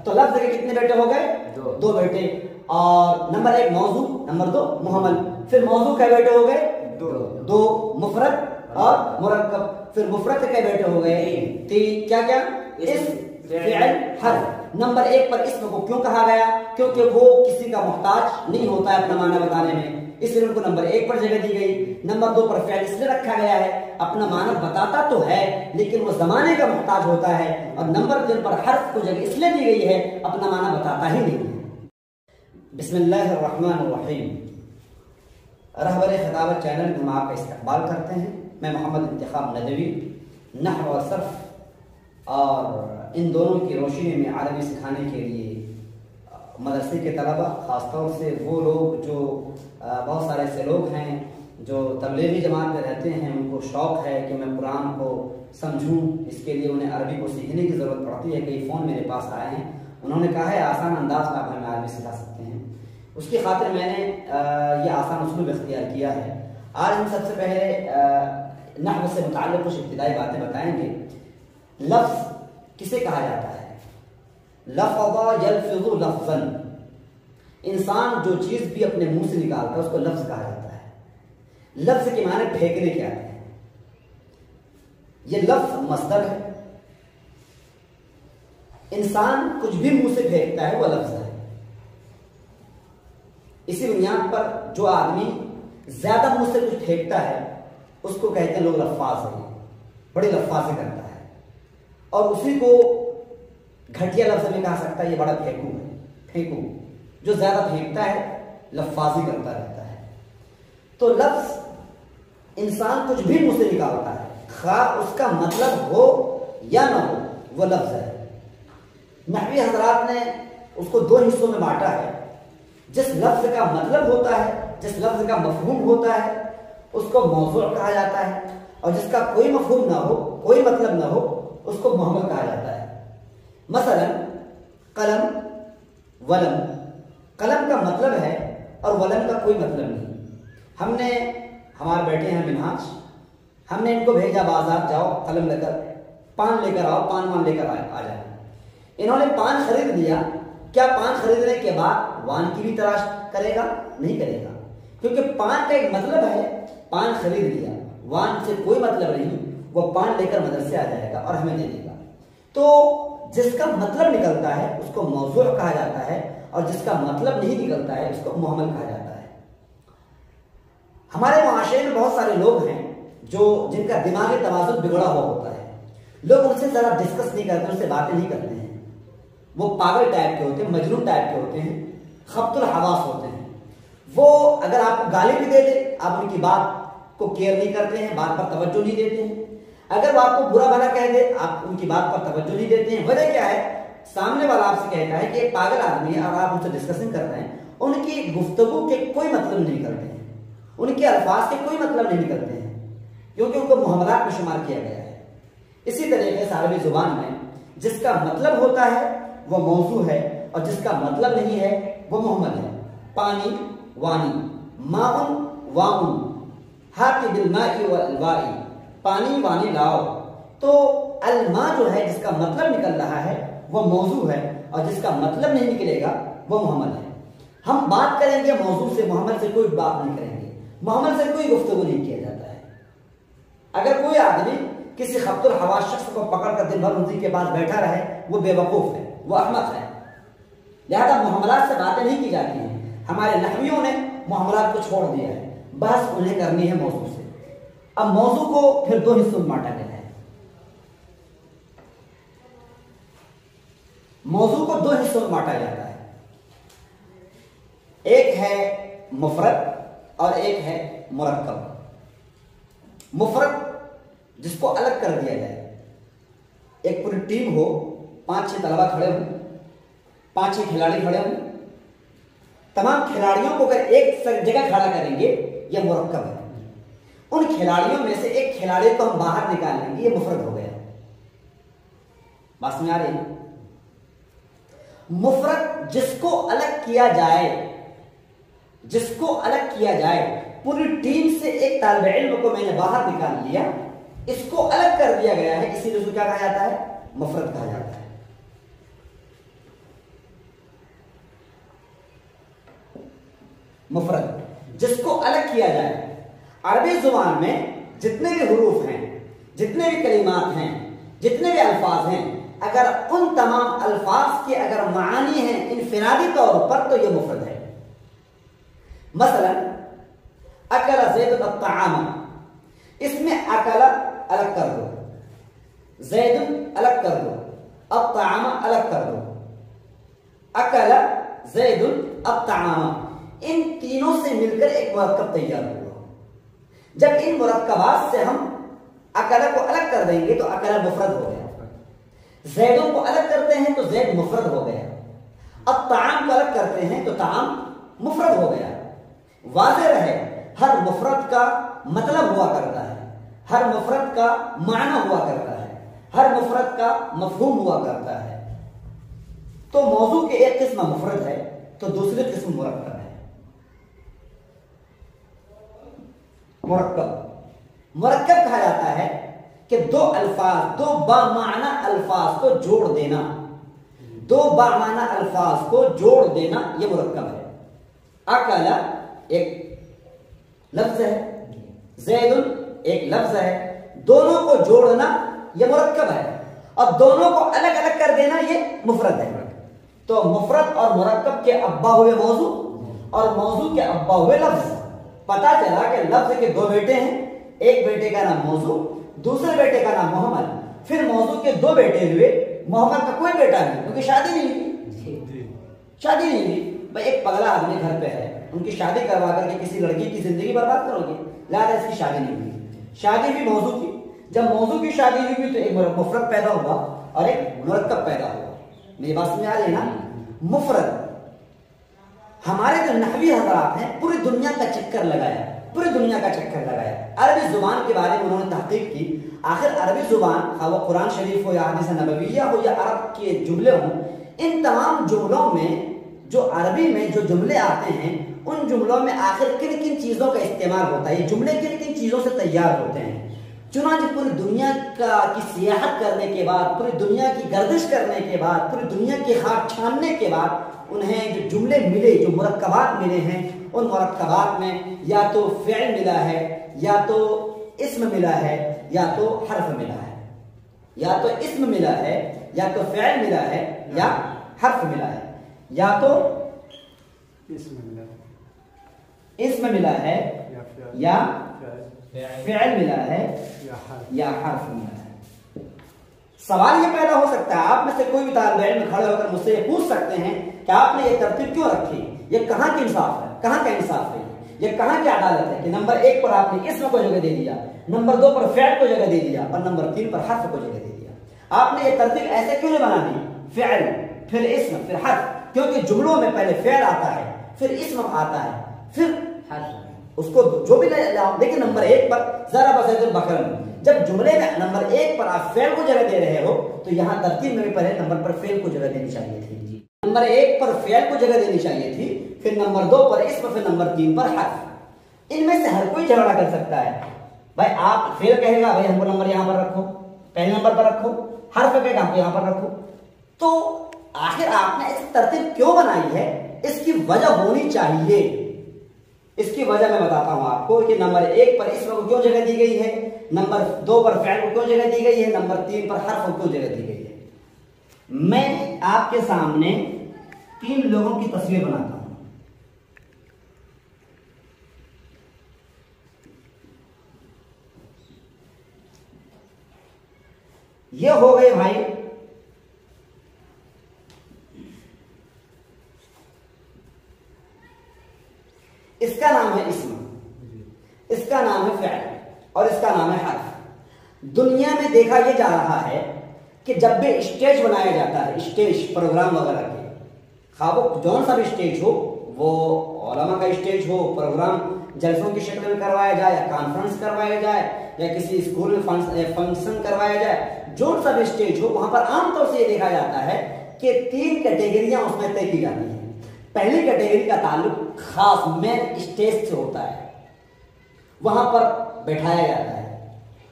تو لفظ کے کتنے بیٹے ہو گئے؟ دو بیٹے. اور نمبر 1 موضوع، نمبر 2 محمل. پھر موضوع کے بیٹے ہو گئے؟ دو. مفرد اور مرکب. پھر مفرد کے بیٹے ہو گئے 3. کیا کیا؟ اسم، فعل، حرف. نمبر 1 پر اسم کو کیوں کہا گیا؟ کیونکہ وہ کسی کا محتاج نہیں ہوتا ہے اپنا معنی بتانے میں، اس لیے ان کو نمبر 1 پر جگہ دی گئی. نمبر 2 پر فعل اس لیے رکھا گیا ہے اپنا معنی بتاتا تو ہے لیکن وہ زمانے کا محتاج ہوتا ہے. اور نمبر 3 پر حرف کو جگہ اس لیے دی گئی ہے اپنا معنی بتاتا ہی نہیں ہے. بسم اللہ الرحمن الرحیم. رہبر خطابت چینل میں ہم آپ کا استقبال کرتے ہیں. میں محمد انتخاب ندوی نحو و صرف اور ان دونوں کی روشنی میں عربی سکھانے کے لیے مدرسے کے طلبہ، خاص طور سے وہ لوگ جو بہت سارے ایسے لوگ ہیں جو تبلیغی جماعت میں رہتے ہیں، ان کو شوق ہے کہ میں قرآن کو سمجھوں، اس کے لیے انہیں عربی کو سیکھنے کی ضرورت پڑتی ہے. کئی فون میرے پاس آئے ہیں، انہوں نے کہا ہے آسان انداز میں آپ ہمیں عربی سکھا سکتے ہیں. اس کی خاطر میں نے یہ آسان اسلوب اختیار کیا ہے. آج ہم سب سے پہلے نحو سے متعلق کچھ ابتدائی باتیں بتائیں گے. لفظ کسے کہا جاتا ہے؟ لفظ یلفظ لفظا. انسان جو چیز بھی اپنے منہ سے نکالتا ہے اس کو لفظ کہا جاتا ہے. لفظ کے معنی پھینکنے کے آتے ہیں. یہ لفظ مصدر ہے. انسان کچھ بھی منہ سے پھینکتا ہے وہ لفظ ہے. اسی بنیاد پر جو آدمی زیادہ منہ سے کچھ پھینکتا ہے اس کو کہتے ہیں لوگ لفاظ ہیں، بڑی لفاظیں کرتا ہے. اور اسی کو گھٹیا لفظ میں کہا سکتا ہے یہ بڑا پھینکو ہے. پھینکو جو زیادہ پھینکتا ہے لفاظی کرتا رہتا ہے. تو لفظ انسان کچھ بھی منہ سے نکالتا ہے، خواہ اس کا مطلب ہو یا نہ ہو وہ لفظ ہے. نحوی حضرات نے اس کو 2 حصوں میں بانٹا ہے. جس لفظ کا مطلب ہوتا ہے، جس لفظ کا مفہوم ہوتا ہے اس کو موضوع کہا جاتا ہے، اور جس کا کوئی مفہوم نہ ہو، کوئی مطلب نہ ہو اس کو محمل کہا جاتا ہے. مثلا قلم، ولم. قلم کا مطلب ہے اور ولم کا کوئی مطلب نہیں. ہم نے ہمارے بیٹے ہیں منہاج، ہم نے ان کو بھیجا بازار جاؤ قلم لے کر پان لے کر آؤ، پان لے کر آ جائے. انہوں نے پان خرید لیا. کیا پان خریدنے کے بعد وان کی بھی تلاش کرے گا؟ نہیں کرے گا، کیونکہ پان کا ایک مطلب ہے. پان خرید لیا، وان سے کوئی مطلب نہیں. وہ پان لے کر مدرسے آ جائے گا اور ہمیں دے دے گا. تو جس کا مطلب نکلتا ہے اس کو موضوع کہا جاتا ہے، اور جس کا مطلب نہیں نکلتا ہے اس کو محمل کہا جاتا ہے. ہمارے معاشرے میں بہت سارے لوگ ہیں جن کا دماغی توازن بگڑا ہوا ہوتا ہے. لوگ ان سے ذرا ڈسکس نہیں کرتے، ان سے باتیں نہیں کرتے ہیں. وہ پاگل ٹائپ کے ہوتے ہیں، مجنون ٹائپ کے ہوتے ہیں، خبط الحواس ہوتے ہیں. وہ اگر آپ کو گالی بھی دے دے آپ ان کی بات کو کیئر نہیں کرتے ہیں، بات پر توجہ نہیں دیتے ہیں. اگر وہ آپ کو برا بھلا کہہ دے آپ ان کی بات پر توجہ نہیں دیتے ہیں. وجہ کیا ہے؟ سامنے والا آپ سے کہتا ہے کہ ایک پاگل آدمی ہے اور آپ ان سے ڈسکشن کر رہے ہیں. ان کی گفتگو کے کوئی مطلب نہیں کرتے ہیں، ان کے الفاظ کے کوئی مطلب نہیں کرتے ہیں، کیونکہ ان کو محملات میں شمار کیا گیا ہے. اسی طریقے سے عربی زبان میں جس کا مطلب ہوتا ہے وہ موضوع ہے، اور جس کا مطلب نہیں ہے وہ محمل ہے. پانی، وانی. ماؤن، واؤن. ہاتھ بالماء والواء. پانی وانی لاؤ. تو الماء جو ہے جس کا مطلب نکل رہا ہے وہ موضوع ہے، اور جس کا مطلب نہیں نکلے گا وہ محمل ہے. ہم بات کریں گے موضوع سے، محمل سے کوئی بات نہیں کریں گے. محمل سے کوئی گفتگو نہیں کیا جاتا ہے. اگر کوئی آدمی کسی خبط الحواس شخص کو پکڑ کر دن بھر اسی کے پاس بیٹھا رہے وہ بے وقوف ہے، وہ احمق ہے. لہذا محملات سے باتیں نہیں کی جاتی ہیں. ہمارے نحویوں نے محملات کو چھوڑ دیا ہے، بحث انہیں کرنی ہے موضوع سے. اب موضوع کو پھر 2 حصوں میں بانٹا گیا ہے. موضوع کو 2 حصوں میں بانٹا جاتا ہے. ایک ہے مفرد اور ایک ہے مرکب. مفرد جس کو الگ کر دیا جائے. ایک پوری ٹیم ہو، 5-6 طلبہ کھڑے ہوں، 5-6 کھلاڑی کھڑے ہوں. تمام کھلاڑیوں کو اگر ایک جگہ کھڑا کریں گے یہ مرکب ہے. ان کھلاڑیوں میں سے ایک کھلاڑی کو ہم باہر نکال لیں گے، یہ مفرد ہو گیا. بات سمجھ آ رہی ہے؟ مفرد جس کو الگ کیا جائے، جس کو الگ کیا جائے. پوری ٹیم سے ایک طالب علم کو میں نے باہر نکال لیا، اس کو الگ کر دیا گیا ہے، اسی لیے اس کو کیا کہا جاتا ہے؟ مفرد کہا جاتا ہے. مفرد جس کو الگ کیا جائے۔ عربی زبان میں جتنے بھی حروف ہیں، جتنے بھی کلمات ہیں، جتنے بھی الفاظ ہیں، اگر ان تمام الفاظ کے اگر معانی ہیں انفرادی طور پر تو یہ مفرد ہے۔ مثلا اکل زید الطعام، اس میں اکل الگ کر دو، زید الگ کر دو، الطعام الگ کر دو، اکل زید الطعام، ان تینوں سے مل کر ایک مرکب تیار ہوا۔ جب ان مرکبات سے ہم اکل کو الگ کر دیں گے تو اکل مفرد ہو گیا، زیدوں کو الگ کرتے ہیں تو زید مفرد ہو گیا، الطعام کو الگ کرتے ہیں تو طعام مفرد ہو گیا۔ واضح رہے ہر مفرد کا مطلب ہوا کرتا ہے، ہر مفرد کا معنی ہوا کرتا ہے، ہر مفرد کا مفہوم ہوا کرتا ہے۔ تو موضوع کے ایک قسم مفرد ہے تو دوسری قسم مرکب ہے۔ مرکب کہا جاتا ہے کہ دو الفاظ، دو بامعنی الفاظ کو جوڑ دینا، دو بامعنی الفاظ کو جوڑ دینا یہ مرکب ہے۔ اکل ایک لفظ ہے، زید ایک لفظ ہے، دونوں کو جوڑنا یہ مرکب ہے، اور دونوں کو الگ الگ کر دینا یہ مفرد ہے۔ تو مفرد اور مرکب کے ابا ہوئے موضوع اور موضوع کے ابا ہوئے لفظ۔ پتا چلا کہ لفظ کے دو بیٹے ہیں، ایک بیٹے کا نام موضوع، دوسرے بیٹے کا نام محمد، پھر موضوع کے دو بیٹے ہوئے، محمد کا کوئی بیٹا نہیں کیونکہ شادی نہیں ہوئی، شادی نہیں ہوئی۔ بھائی ایک پگلا آدمی گھر پہ ہے، ان کی شادی کروا کر کے کسی لڑکی کی زندگی برباد کرو گے، لہٰذا اس کی شادی نہیں ہوئی، شادی بھی موضوع کی۔ جب موضوع کی شادی ہوئی تو ایک مفرد پیدا ہوا اور ایک مرکب پیدا ہوا۔ میری بات سمجھ آ رہی ہے نا؟ مفرد ہمارے جو نحوی حضرات ہیں پوری دنیا کا چکر لگایا، پوری دنیا کا چکر لگایا، عربی زبان کے بارے میں انہوں نے تحقیق کی۔ آخر عربی زبان خواہ وہ قرآن شریف ہو یا حدیث نبویہ ہو یا عرب کے جملے ہوں، ان تمام جملوں میں جو عربی میں جو جملے آتے ہیں ان جملوں میں آخر کن کن چیزوں کا استعمال ہوتا ہے، یہ جملے کن کن چیزوں سے تیار ہوتے ہیں۔ چنانچہ پوری دنیا کی سیاحت کرنے کے بعد، پوری دنیا کی گردش کرنے کے بعد، پوری دنیا کی خاک چھاننے کے بعد انہیں جو جملے ملے، جو مرکبات ملے ہیں، ان مرکبات میں یا تو فعل ملا ہے، یا تو اسم ملا ہے، یا تو حرف ملا ہے، یا تو اسم ملا ہے، یا تو فعل ملا ہے، یا حرف ملا ہے، یا تو اسم ملا ہے، یا فعل ملا ہے، یا حرف ملا ہے۔ سوال یہ پیدا ہو سکتا ہے، آپ میں سے کوئی بھی طالب علم کھڑے ہو کر مجھ سے یہ پوچھ سکتے ہیں کہ آپ نے یہ ترتیب کیوں رکھی، یہ کہاں کی انصاف ہے، کہاں کا انصاف ہے، یہ کہاں کی عدالت ہے کہ نمبر 1 پر آپ نے اسم کو جگہ دے دیا، نمبر 2 پر فعل کو جگہ دے دیا، اور نمبر 3 پر حرف کو جگہ دے دیا۔ آپ نے یہ ترتیب ایسے کیوں نہیں بنا دی، فعل پھر اسم پھر حرف، کیونکہ جملوں میں پہلے فعل آتا ہے، پھر اسم آتا ہے، پھر حرف، اس کو جو بھی لیکن نمبر 1 پر ضرب زید البقر، جب جملے میں نمبر 1 پر آپ فعل کو جگہ دے رہے ہو تو یہاں ترتیب میں بھی پہلے نمبر پر فعل کو جگہ دینی چاہیے تھی، نمبر 1 پر فعل کو جگہ دینی چاہیے تھی، پھر نمبر 2 پر اسم، پھر نمبر 3 پر حرف۔ ان میں سے ہر کوئی جھگڑا کر سکتا ہے، بھائی آپ فعل کہے گا بھائی ہم کو نمبر یہاں پر رکھو، پہلے نمبر پر رکھو، حرف کہے گا ہم کو یہاں پر رکھو۔ تو آخر آپ نے اس ترتیب کیوں بنائی ہے، اس کی وجہ ہونی چاہیے۔ اس کی وجہ میں بتاتا ہوں آپ کو کہ نمبر 1 پر اسم کو کیوں جگہ دی گئی ہے، نمبر 2 پر فعل کو کیوں جگہ دی گئی ہے، نمبر 3 پر حرف کو کیوں جگہ دی گئی ہے۔ میں آپ کے سامنے 3 لوگوں کی تصویر بناتا ہوں۔ یہ ہو گئے بھائی اس کا نام ہے اسم، اس کا نام ہے فعل، اور اس کا نام ہے حرف۔ دنیا میں دیکھا یہ جا رہا ہے کہ جب بھی اسٹیج بنایا جاتا ہے، اسٹیج پروگرام وغیرہ کے، خواہ وہ جون سا بھی اسٹیج ہو، وہ علماء کا اسٹیج ہو، پروگرام جلسوں کی شکل میں کروایا جائے، یا کانفرنس کروایا جائے، یا کسی اسکول میں فنکشن کروایا جائے، جون سا بھی اسٹیج ہو، وہاں پر عام طور سے یہ دیکھا جاتا ہے کہ 3 کیٹیگریاں اس میں طے کی جاتی ہیں۔ پہلی کیٹیگری کا تعلق خاص مین اسٹیج سے ہوتا ہے، وہاں پر بیٹھایا جاتا ہے۔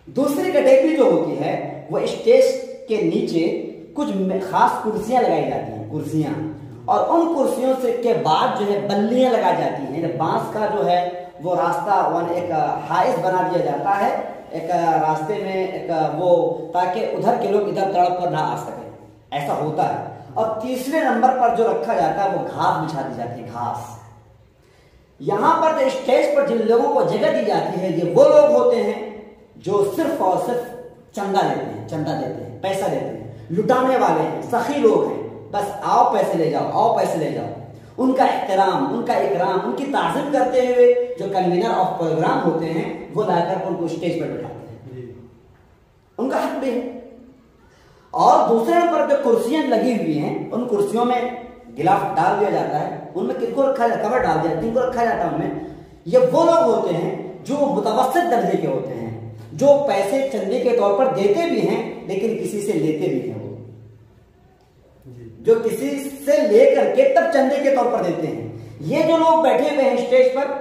دوسری کیٹیگری جو ہوتی ہے وہ اسٹیج کے نیچے کچھ خاص کرسیاں لگائی جاتی ہیں، کرسیاں، اور ان کرسیوں سے کے بعد جو ہے بلیاں لگائی جاتی ہیں، بانس کا جو ہے وہ راستہ ایک حائز بنا دیا جاتا ہے ایک راستے میں، ایک وہ تاکہ ادھر کے لوگ ادھر تڑپ کر نہ آ سکیں، ایسا ہوتا ہے۔ اور تیسرے نمبر پر جو رکھا جاتا ہے وہ گھاس بچھا دی جاتی ہے، گھاس۔ یہاں پر جو اسٹیج پر جن لوگوں کو جگہ دی جاتی ہے یہ وہ لوگ ہوتے ہیں جو صرف اور صرف چندہ لیتے ہیں، چندہ دیتے ہیں، پیسہ دیتے ہیں، لٹانے والے ہیں، سخی لوگ ہیں، بس آؤ پیسے لے جاؤ، آؤ پیسے لے جاؤ۔ ان کا احترام، ان کا اکرام، ان کی تعظیم کرتے ہوئے جو کنوینر آف پروگرام ہوتے ہیں وہ لا کر ان کو اسٹیج پر بٹھاتے ہیں، ان کا حق بھی ہے۔ اور دوسرے نمبر پہ کرسیاں لگی ہوئی ہیں، ان کرسیوں میں گلاف ڈال دیا جاتا ہے، ان میں کن کو رکھا جاتا ہے، کور ڈال دیا، کن کو رکھا جاتا ہے ان میں، یہ وہ لوگ ہوتے ہیں جو متوسط درجے کے ہوتے ہیں، جو پیسے چندے کے طور پر دیتے بھی ہیں لیکن کسی سے لیتے بھی ہیں، وہ جو کسی سے لے کر کے تب چندے کے طور پر دیتے ہیں۔ یہ جو لوگ بیٹھے ہوئے ہیں اسٹیج پر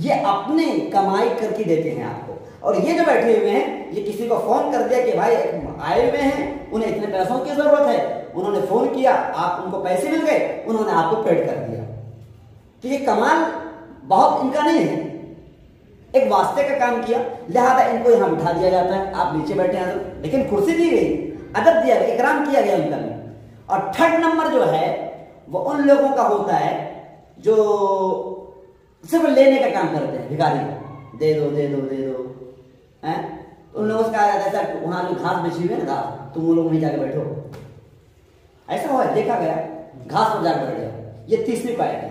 یہ اپنے کمائی کر کے دیتے ہیں آپ کو، اور یہ جو بیٹھے ہوئے ہیں یہ کسی کو فون کر دیا کہ بھائی آئے ہوئے ہیں، انہیں اتنے پیسوں کی ضرورت ہے، انہوں نے فون کیا، آپ ان کو پیسے مل گئے، انہوں نے آپ کو پیڈ کر دیا۔ تو یہ کمال بہت ان کا نہیں ہے، ایک واسطے کا کام کیا، لہذا ان کو یہاں بٹھا دیا جاتا ہے، آپ نیچے بیٹھے ہیں لیکن کرسی دی گئی، ادب دیا گیا، اکرام کیا گیا ان کا بھی۔ اور تھرڈ نمبر جو ہے وہ ان لوگوں کا ہوتا ہے جو صرف لینے کا کام کرتے ہیں، بھکاری، دے دو دے دو دے دو، ان لوگوں سے کہا جاتا ہے سر وہاں جو گھاس بچھی ہوئی ہے نا گھاس، تم وہ لوگ وہیں جا کے بیٹھو، ایسا ہوا دیکھا گیا، گھاس پر جا کے بیٹھ جاؤ۔ یہ تیسری پایت ہے۔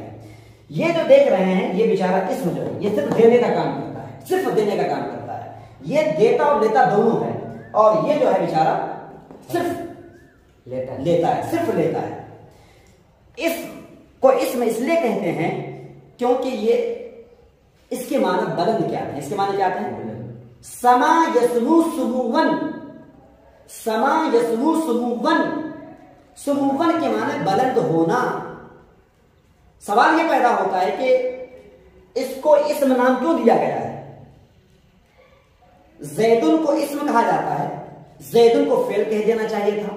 یہ جو دیکھ رہے ہیں یہ بیچارہ اسم جو ہے یہ صرف دینے کا کام کرتا ہے، صرف دینے کا کام کرتا ہے، یہ دیتا اور لیتا دونوں ہے، اور یہ جو ہے بیچارہ صرف لیتا ہے، صرف لیتا ہے۔ اسم اس لیے کہتے ہیں کیونکہ یہ اس کے معنی بلند کیا ہے، اس کے معنی کیا ہیں؟ سما یسمو سمون، سما یسمو سمون، سمون کے معنی بلند ہونا۔ سوال یہ پیدا ہوتا ہے کہ اس کو اسم نام کیوں دیا گیا ہے؟ زیدن کو اسم کہا جاتا ہے، زیدن کو فعل کہہ دینا چاہیے تھا،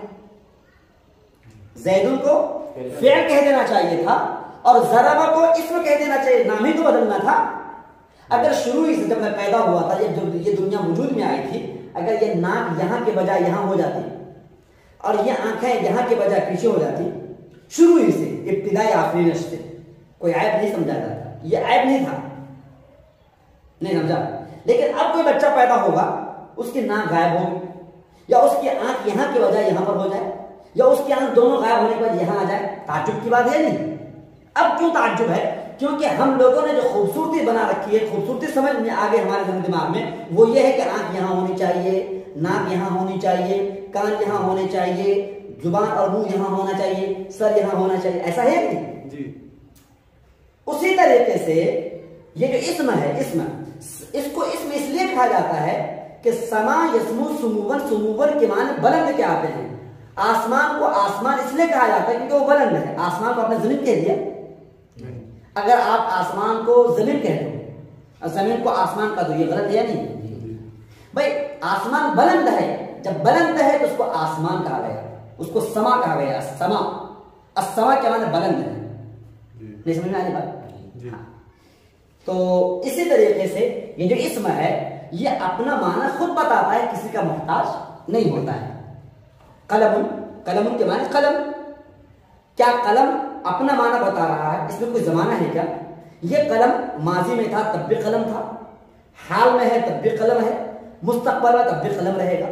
زیدن کو فعل کہہ دینا چاہیے تھا، اور ضربہ کو اسم کہہ دینا چاہیے، نام ہی تو بدلنا تھا۔ اگر شروع سے جب میں پیدا ہوا تھا، جب یہ دنیا وجود میں آئی تھی، اگر یہ ناک یہاں کے بجائے یہاں ہو جاتی اور یہ آنکھیں یہاں کے بجائے پیچھے ہو جاتی، شروع ہی سے ابتدائی آفرینش سے کوئی عیب نہیں سمجھا جاتا، یہ عیب نہیں تھا، نہیں سمجھا۔ لیکن اب کوئی بچہ پیدا ہوگا، اس کی ناک غائب ہوگی، یا اس کی آنکھ یہاں کے بجائے یہاں پر ہو جائے، یا اس کی آنکھ دونوں غائب ہونے کے بعد یہاں آ جائے، تعجب کی بات ہے نہیں؟ اب کیوں تعجب ہے؟ کیونکہ ہم لوگوں نے جو خوبصورتی بنا رکھی ہے، خوبصورتی سمجھ میں آگے ہمارے دماغ میں وہ یہ ہے کہ آنکھ یہاں ہونی چاہیے، ناک یہاں ہونی چاہیے، کان یہاں ہونے چاہیے، زبان اور منہ یہاں ہونا چاہیے، سر یہاں ہونا چاہیے، ایسا ہے نہیں؟ جی۔ اسی طریقے سے یہ جو اسم ہے، اسم، اس کو اسم اس لیے کہا جاتا ہے کہ سما یسمو سمون، سمون کے معنی بلند کے آتے ہیں۔ آسمان کو آسمان اس لیے کہا جاتا ہے کیونکہ وہ بلند ہے۔ آسمان کو آپ نے زمین کہہ دیا، اگر آپ آسمان کو زمین کہہ دو اور زمین کو آسمان کا دو، یہ غلط ہے نہیں بھائی؟ آسمان بلند ہے، جب بلند ہے تو اس کو آسمان کہا گیا، اس کو سما کہا گیا، سما، السما کے معنی بلند ہے، نہیں سمجھ میں آئی بات؟ تو اسی طریقے سے یہ جو اسم ہے یہ اپنا معنی خود بتاتا ہے، کسی کا محتاج نہیں ہوتا ہے۔ قلم، قلم کے معنی قلم، کیا قلم اپنا معنی بتا رہا ہے؟ اس میں کوئی زمانہ ہے کیا؟ یہ قلم ماضی میں تھا تب بھی قلم تھا، حال میں ہے تب بھی قلم ہے، مستقبل میں تب بھی قلم رہے گا۔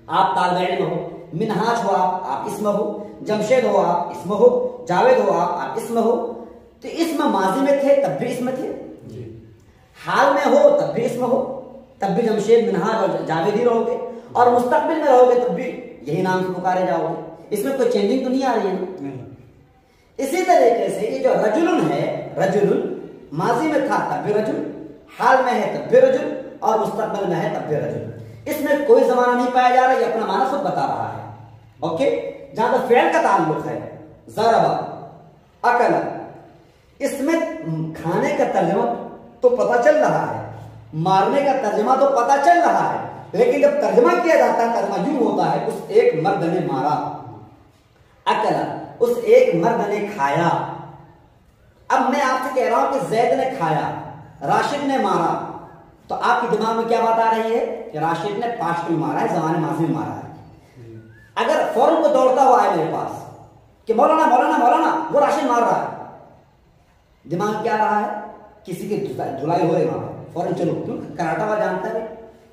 آپ طالب علم ہو، منہاج ہو آپ اسم ہو، جمشید ہو آپ اسم ہو، جاوید ہو آپ اسم ہو، تو اسم ماضی میں تھے تب بھی اسم تھے، حال میں ہو تب بھی اسم ہو، تب بھی جمشید، منہاج اور جاوید ہی رہو گے، اور مستقبل میں رہو گے تب بھی یہی نام سے پکارے جاؤ گے، اس میں کوئی چینجنگ تو نہیں آ رہی ہے۔ اسی طریقے سے یہ جو رجل ہے، رجل ماضی میں تھا تب بھی رجل، حال میں ہے تب بھی رجل، اور مستقبل میں ہے تب بھی رجل، اس میں کوئی زمانہ نہیں پایا جا رہا، یہ اپنا معنی خود بتا رہا ہے۔ اوکے، جہاں تک فعل کا تعلق ہے، ضربا، اکل، اس میں کھانے کا ترجمہ تو پتہ چل رہا ہے، مارنے کا ترجمہ تو پتہ چل رہا ہے، لیکن جب ترجمہ کیا جاتا ہے ترجمہ یوں ہوتا ہے اس ایک مرد نے مارا، اکل، اس ایک مرد نے کھایا. اب میں آپ سے کہہ رہا ہوں کہ زید نے کھایا, راشد نے مارا, تو آپ کی دماغ میں کیا بات آ رہی ہے کہ راشد نے پاسٹ میں مارا ہے, زمانے ماضی میں مارا ہے. اگر فوراً کو دوڑتا ہوا آئے میرے پاس کہ مولانا مولانا مولانا وہ راشد مار رہا ہے, دماغ کیا رہا ہے, کسی کی دھلائی ہو رہی وہاں پہ, فوراً چلو, کیوں کراٹا ہوا جانتا ہے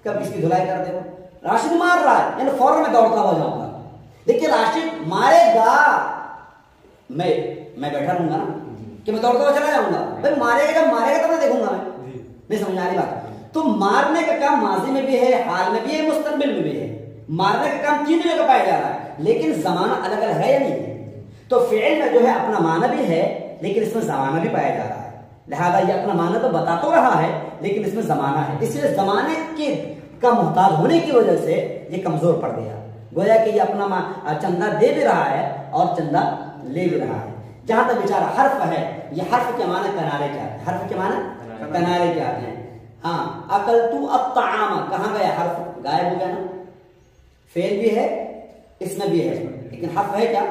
کب کس کی دھلائی کر دے, راشد مار رہا ہے, یعنی فوراً میں دوڑتا ہوا جاؤں گا. دیکھیے راشد مارے گا, میں بیٹھا رہوں گا نا کہ میں دوڑتا ہوا چلا جاؤں گا, بھائی مارے گا تو میں دیکھوں گا, میں نہیں سمجھ آ رہی بات. تو مارنے کا کام ماضی میں بھی ہے, حال میں بھی ہے, مستقبل میں بھی ہے. مارنے کا کام تین جگہ پایا جا رہا ہے, لیکن زمانہ الگ الگ ہے یا نہیں ہے. تو فعل میں جو ہے اپنا معنی بھی ہے, لیکن اس میں زمانہ بھی پایا جا رہا ہے. لہذا یہ اپنا معنی تو بتا تو رہا ہے, لیکن اس میں زمانہ ہے. اس لیے زمانے کے کا محتاج ہونے کی وجہ سے یہ کمزور پڑ گیا. گویا کہ یہ اپنا چندہ دے بھی رہا ہے اور چندہ لے بھی رہا ہے. جہاں تک بیچارہ حرف ہے, یہ حرف کے معنی کنارے کیا ہے, حرف کے معنی کنارے کیا ہیں. ہاں اکلتو الطعام, کہاں گیا حرف, غائب ہو گیا نا. فعل بھی ہے, اس میں بھی ہے, لیکن حرف ہے کیا,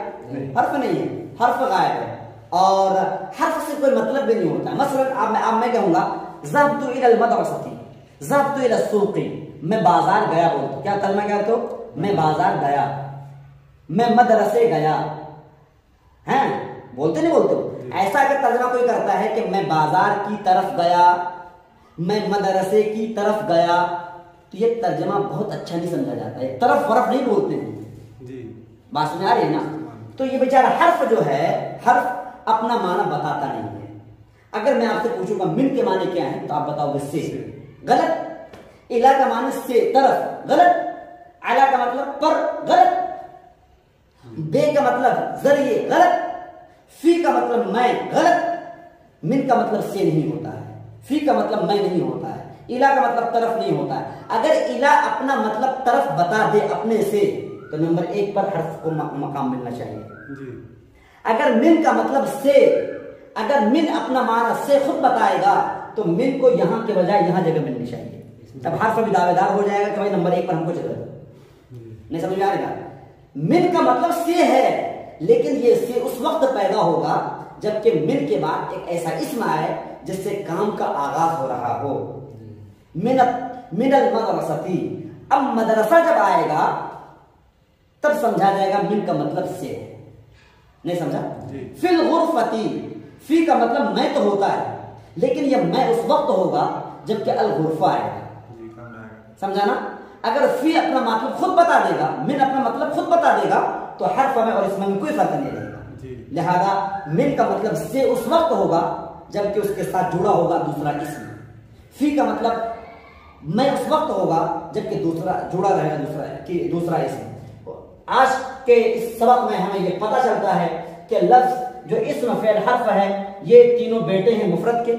حرف نہیں ہے, حرف غائب ہے. اور حرف سے کوئی مطلب بھی نہیں ہوتا. مثلا میں کہوں گا ذهبت الى المدرسة, ذهبت الى السوق, میں بازار گیا بولتا, کیا کلمہ کیا تو, میں بازار گیا, میں مدرسے گیا, ہیں بولتے نہیں بولتے. ایسا اگر ترجمہ کوئی کرتا ہے کہ میں بازار کی طرف گیا, میں مدرسے کی طرف گیا, تو یہ ترجمہ بہت اچھا نہیں سمجھا جاتا ہے. طرف ورف نہیں بولتے ہیں, بات سمجھ آ رہی ہے نا. تو یہ بیچارہ حرف جو ہے, حرف اپنا معنی بتاتا نہیں ہے. اگر میں آپ سے پوچھوں گا من کے معنی کیا ہیں, تو آپ بتاؤ گے سے, غلط. الا کا معنی سے, طرف, غلط. اعلی کا مطلب پر, غلط. بے کا مطلب ذریعے, غلط. فی کا مطلب میں, غلط. من کا مطلب سے نہیں ہوتا ہے, فی کا مطلب میں نہیں ہوتا ہے, الا کا مطلب طرف نہیں ہوتا ہے. اگر الا اپنا مطلب طرف بتا دے اپنے سے, تو نمبر ایک پر حرف کو مقام ملنا چاہیے. اگر من کا مطلب سے, اگر من اپنا معنی سے خود بتائے گا, تو من کو یہاں کے بجائے یہاں جگہ ملنی چاہیے. تب حرف بھی دعوے دار ہو جائے گا کہ بھائی نمبر ایک پر ہم کو چلے گا. نہیں سمجھ آ رہے گا. من کا مطلب سے ہے, لیکن یہ سے اس وقت پیدا ہوگا جبکہ من کے بعد ایک ایسا اسم آئے جس سے کام کا آغاز ہو رہا ہو. من المدرستی, اب مدرسہ جب آئے گا تب سمجھا جائے گا من کا مطلب سے ہے. نہیں سمجھا. فی الغرفتی, فی کا مطلب میں تو ہوتا ہے, لیکن یہ میں اس وقت ہوگا جبکہ الغرفہ آئے گا. سمجھا نا. اگر فی اپنا مطلب خود بتا دے گا, من اپنا مطلب خود بتا دے گا, تو حرف میں اور اسم میں کوئی فرق نہیں رہے گا. لہذا من کا مطلب سے اس وقت ہوگا جبکہ اس کے ساتھ جڑا ہوگا دوسرا اسم. فی کا مطلب میں اس وقت ہوگا جبکہ دوسرا جڑا رہے گا دوسرا اسم. آج کے اس سبق میں ہمیں یہ پتہ چلتا ہے کہ لفظ جو اسم فعل حرف ہے, یہ تینوں بیٹے ہیں مفرد کے.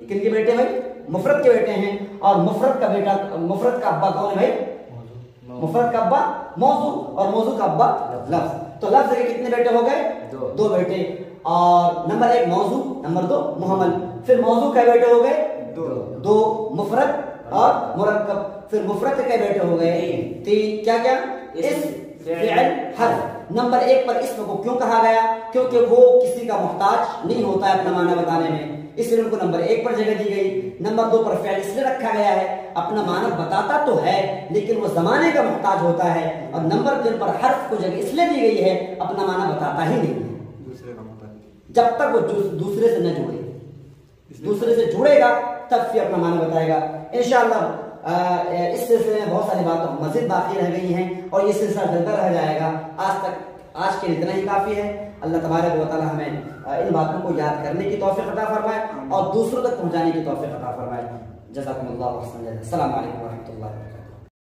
کن کے بیٹے بھائی, مفرد کے بیٹے ہیں. اور مفرد کا بیٹا, مفرد کا ابا کون ہے بھائی, مفرد کا ابا موضوع, اور موضوع کا ابا لفظ. تو لفظ کے کتنے بیٹے ہو گئے, دو بیٹے. اور نمبر ایک موضوع, نمبر دو محمل. پھر موضوع کے بیٹے ہو گئے دو, مفرد اور مرکب. پھر مفرد کے بیٹے ہو گئے تین. کیا کیا, اسم فعل حرف. نمبر ایک پر اسم کو کیوں کہا گیا, کیونکہ وہ کسی کا محتاج نہیں ہوتا ہے اپنا معنی بتانے میں, اس لیے ان کو نمبر ایک پر جگہ دی گئی. نمبر دو پر فعل اس لیے رکھا گیا ہے, اپنا معنی بتاتا تو ہے لیکن وہ زمانے کا محتاج ہوتا ہے. اور نمبر تین پر حرف کو جگہ اس لیے دی گئی ہے, اپنا معنی بتاتا ہی نہیں ہے جب تک وہ دوسرے سے نہ جڑے. دوسرے سے جڑے گا تب پھر اپنا معنی بتائے گا. انشاءاللہ اس سلسلے میں بہت ساری باتیں مزید باقی رہ گئی ہیں, اور یہ سلسلہ چلتا رہ جائے گا. آج کے اتنا ہی کافی ہے. اللہ تبارک و تعالی ہمیں ان باتوں کو یاد کرنے کی توفیق عطا فرمائے اور دوسروں تک پہنچانے کی توفیق عطا فرمائے. جزاکم اللہ خیرا. السلام علیکم ورحمۃ اللہ وبرکاتہ.